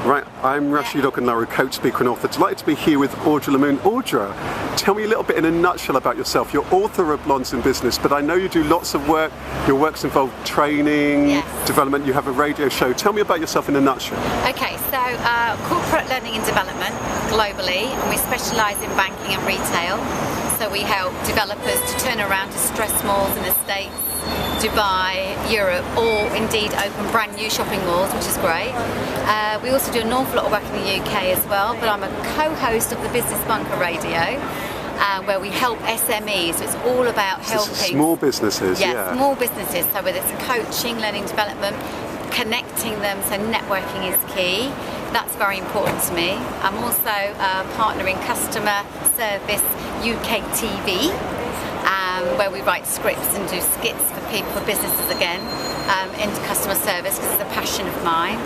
Right, I'm Rasheed Ogunlaru, coach, speaker and author. Delighted to be here with Audra Lamoon. Audra, tell me a little bit in a nutshell about yourself. You're author of Blondes in Business, but I know you do lots of work. Your work's involved training, development, you have a radio show. Tell me about yourself in a nutshell. Okay, so corporate learning and development globally, and we specialise in banking and retail. So we help developers to turn around distressed malls in the States, Dubai, Europe, or indeed open brand new shopping malls, which is great. We also do an awful lot of work in the UK as well, but I'm a co-host of the Business Bunker Radio, where we help SMEs. So it's all about helping small businesses. Small businesses. So whether it's coaching, learning development, connecting them, so networking is key. That's very important to me. I'm also a partner in customer service UK TV, where we write scripts and do skits for people, for businesses again, into customer service, because it's a passion of mine.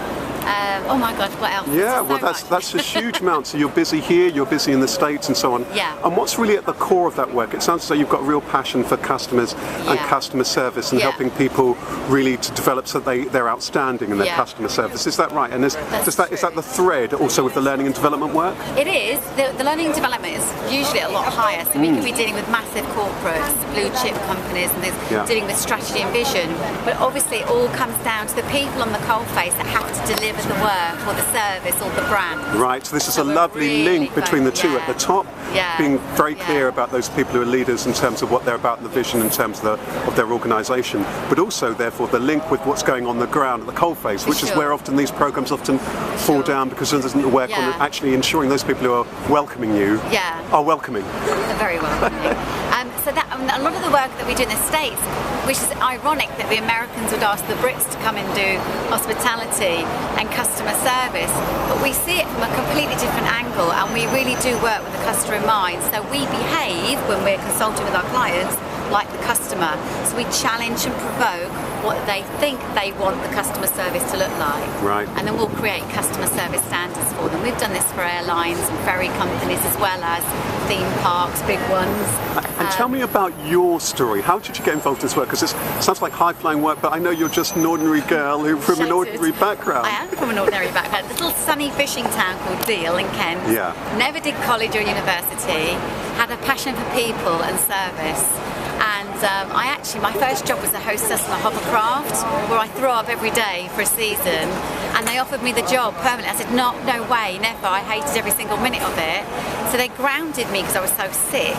Oh my God, what else? Yeah, well that's a huge amount. So you're busy here, you're busy in the States and so on. Yeah. And what's really at the core of that work? It sounds as though you've got a real passion for customers and customer service and helping people really to develop so they're outstanding in their customer service. Is that right? And is that the thread also with the learning and development work? It is. The learning and development is usually a lot higher. So we could be dealing with massive corporates, blue chip companies, and dealing with strategy and vision. But obviously it all comes down to the people on the coalface that have to deliver the work or the service or the brand. Right, so this is a lovely link between the two at the top, being very clear about those people who are leaders in terms of what they're about, the vision in terms of their organisation, but also therefore the link with what's going on the ground at the coalface, which is where often these programmes often fall down, because there isn't the work on actually ensuring those people who are welcoming you are welcoming. They're very welcoming. So that a lot of the work that we do in the States, which is ironic that the Americans would ask the Brits to come and do hospitality and customer service, but we see it from a completely different angle, and we really do work with the customer in mind. So we behave when we're consulting with our clients like the customer. So we challenge and provoke what they think they want the customer service to look like. Right. And then we'll create customer service standards for them. We've done this for airlines and ferry companies as well as theme parks, big ones. And tell me about your story. How did you get involved in this work? Because it sounds like high-flying work, but I know you're just an ordinary girl from an ordinary background. I am from an ordinary background. A little sunny fishing town called Deal in Kent. Yeah. Never did college or university. Had a passion for people and service. And my first job was a hostess on a hovercraft, where I threw up every day for a season, and they offered me the job permanently. I said, no way, never. I hated every single minute of it. So they grounded me because I was so sick,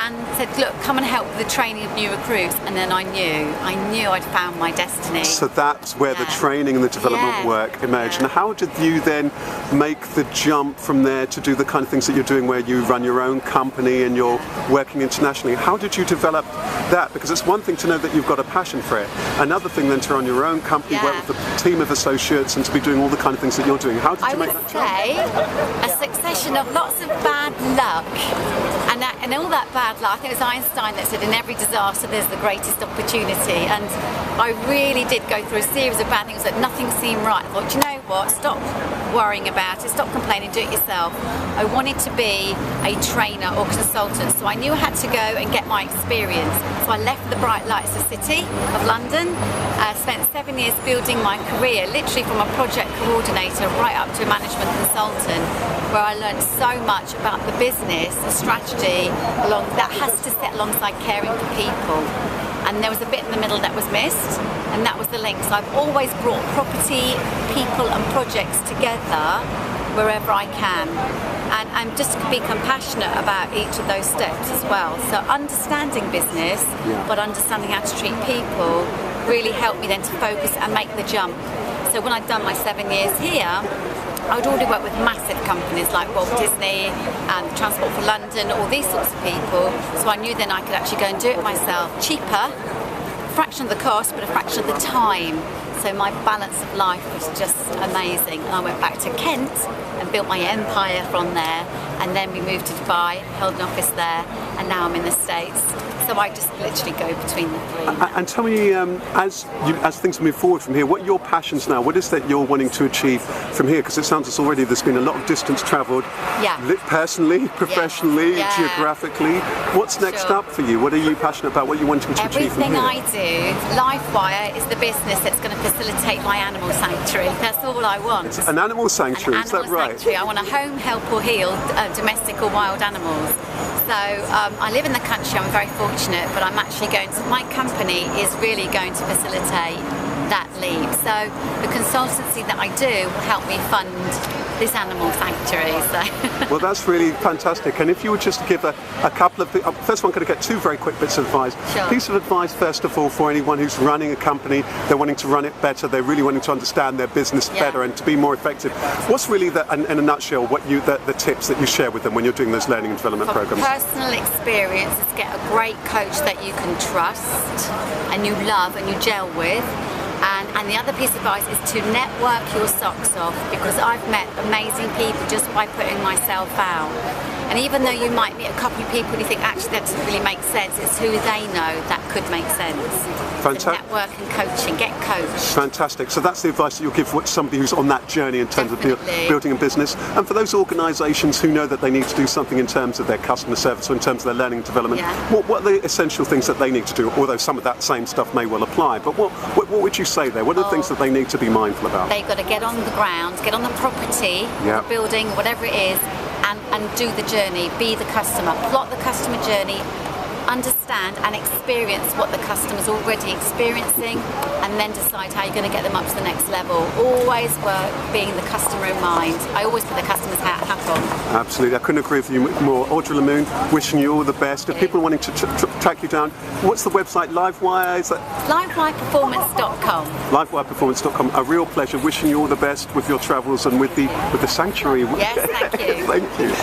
and said, look, come and help with the training of new recruits. And then I knew I'd found my destiny. So that's where the training and the development work emerged. And how did you then make the jump from there to do the kind of things that you're doing, where you run your own company and you're working internationally? How did you develop that? Because it's one thing to know that you've got a passion for it, another thing then to run your own company, work with a team of associates, and to be doing all the kind of things that you're doing. How did you make that jump? I would say a succession of lots of bad luck, and all that bad luck. I think it was Einstein that said, in every disaster there's the greatest opportunity, and I really did go through a series of bad things that nothing seemed right. I thought, you know what, stop worrying about it, stop complaining, do it yourself. I wanted to be a trainer or consultant, so I knew I had to go and get my experience. So I left the bright lights of the city of London, spent 7 years building my career, literally from a project coordinator right up to a management consultant, where I learned so much about the business, the strategy, that has to sit alongside caring for people. And there was a bit in the middle that was missed, and that was the link. So I've always brought property, people and projects together wherever I can, and just be compassionate about each of those steps as well. So understanding business, but understanding how to treat people really helped me then to focus and make the jump. So when I'd done my 7 years here, I would already work with massive companies like Walt Disney and Transport for London, all these sorts of people. So I knew then I could actually go and do it myself. Cheaper, fraction of the cost, but a fraction of the time. So my balance of life was just amazing. And I went back to Kent and built my empire from there. and then we moved to Dubai, held an office there, and now I'm in the States. So I just literally go between the three. And tell me, as things move forward from here, what are your passions now? What is that you're wanting to achieve from here? Because it sounds as already there's been a lot of distance travelled, personally, professionally, geographically. What's next up for you? What are you passionate about? What are you wanting to achieve from here? Everything I do, LifeWire is the business that's going to facilitate my animal sanctuary. That's all I want. It's an animal sanctuary, is that right? Sanctuary. I want to home, help or heal domestic or wild animals. So I live in the country, I'm very fortunate, but I'm actually my company is really going to facilitate that leap. So the consultancy that I do will help me fund this animal sanctuary. So. Well, that's really fantastic. And if you would just give a couple of, first one, going to get two very quick bits of advice. Sure. Piece of advice, first of all, for anyone who's running a company, they're wanting to run it better, they're really wanting to understand their business better and to be more effective. What's really, in a nutshell, the tips that you share with them when you're doing those learning and development programs? Personal experience is get a great coach that you can trust and you love and you gel with. And the other piece of advice is to network your socks off, because I've met amazing people just by putting myself out. And even though you might meet a couple of people and you think actually that doesn't really make sense, it's who they know that could make sense. Fantastic. So network and coaching, get coached. Fantastic. So that's the advice that you'll give somebody who's on that journey in terms of building a business. And for those organisations who know that they need to do something in terms of their customer service or in terms of their learning and development, what are the essential things that they need to do? Although some of that same stuff may well apply, but what would you say there? What are the things that they need to be mindful about? They've got to get on the ground, get on the property, the building, whatever it is, and do the journey, be the customer, plot the customer journey, understand and experience what the customer's already experiencing, and then decide how you're going to get them up to the next level. Always work being the customer in mind. I always put the customer's hat on. Absolutely, I couldn't agree with you more. Audra Lamoon, wishing you all the best. If people are wanting to track you down, what's the website? LiveWire? Is that LiveWirePerformance.com. LiveWirePerformance.com. A real pleasure. Wishing you all the best with your travels and with the sanctuary. Yes, thank you. Thank you.